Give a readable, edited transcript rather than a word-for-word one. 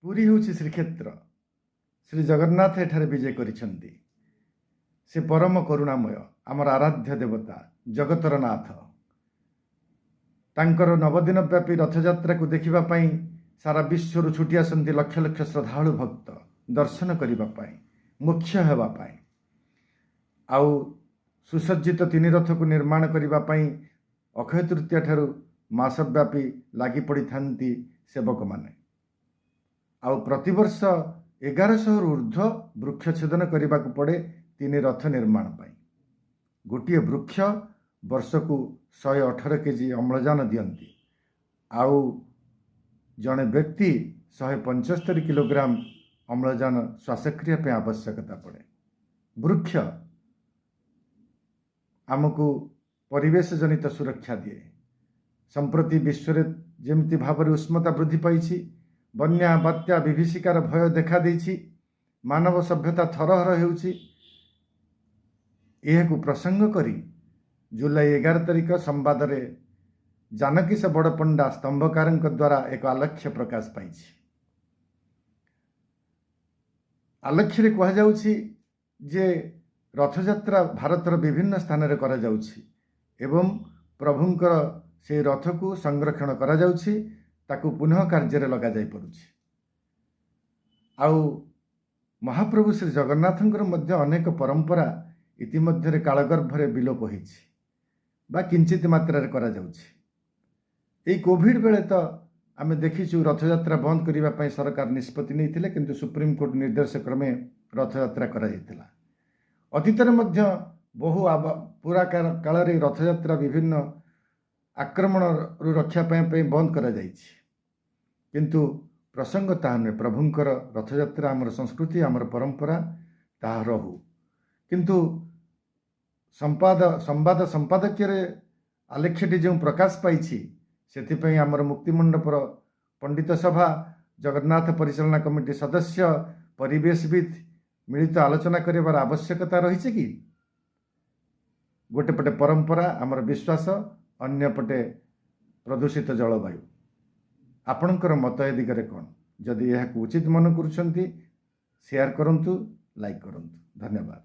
पुरी हूँ श्रीक्षेत्र श्री जगन्नाथ एठारे विजय करिछन्ति। से परम करुणामय आमर आराध्य देवता जगतर नाथ। तांकर नवदिन व्यापी रथयात्रा को देखिबा पई सारा विश्व छुटी आसंती लक्ष लक्ष श्रद्धालु भक्त दर्शन करिबा पई मुख्य हेबा पई आउ सुसज्जित तीन रथ को निर्माण करिबा पई अक्षय तृतीया ठारू मासव्यापी लगी पड़ी थांती सेवक माने। आउ प्रतिवर्ष 1100 ऊर्ध्व वृक्ष छेदन करने को पड़े तीन रथ निर्माण पाई। गोटे वृक्ष वर्ष को 118 केजी अम्लजान दियंती आउ जड़े व्यक्ति 175 किलोग्राम अम्लजान श्वासक्रिया पे आवश्यकता पड़े। वृक्ष आमको परिवेश जनित सुरक्षा दिए। संप्रति विश्व में जमती भाव उष्णता वृद्धि पाई, बन्या बात्या विभीषिकार भय देखा देछि, मानव सभ्यता थरहर हेउछि। यह प्रसंग करी जुलाई 11 तारिख संवाद रे जानकी से बड़ पंडा स्तंभकार द्वारा एक आलक्ष्य प्रकाश पाई। आलक्ष्य कह जाउछि जे रथयात्रा भारतर विभिन्न स्थान रे करा जाउछि एवं प्रभुंकर से रथ को संरक्षण करा जाउछि, ताकू पुनः कार्य लगा जाई पड़ुछि। आउ महाप्रभु श्री जगन्नाथंकर मध्य अनेक परंपरा इतिमध्य कालगर्भरे विलोप होइछि बा किंचित मात्रा रे करा जाउछि। एई कोविड बेले तो आमे देखिछु रथयात्रा बंद करिबा पई सरकार निष्पत्ति नैथिले, किंतु सुप्रीम कोर्ट निर्देश क्रमे रथयात्रा करा जायतिला। अतीत मध्य बहु पूरा काल रे रथयात्रा विभिन्न आक्रमण रक्षा पाई बंद करा जायछि, किंतु प्रसंग ताहा नुहे। प्रभुंकर रथयात्रा आमर संस्कृति आमर परंपरा ताहा रहू। किंतु संवाद संपादकीय आलेख्यटी जो प्रकाश पाई से आमर मुक्तिमंडपर पंडित सभा जगन्नाथ परिचालना कमिटी सदस्य परिवेशविद मिलित आलोचना करिबार आवश्यकता रही कि गोटे पटे परंपरा आमर विश्वास अन्य पटे प्रदूषित जलवायु। आपणकर मत ए दिगरे कौन? जदि यह उचित मन करुछंती शेयर करंतु, लाइक करंतु। धन्यवाद।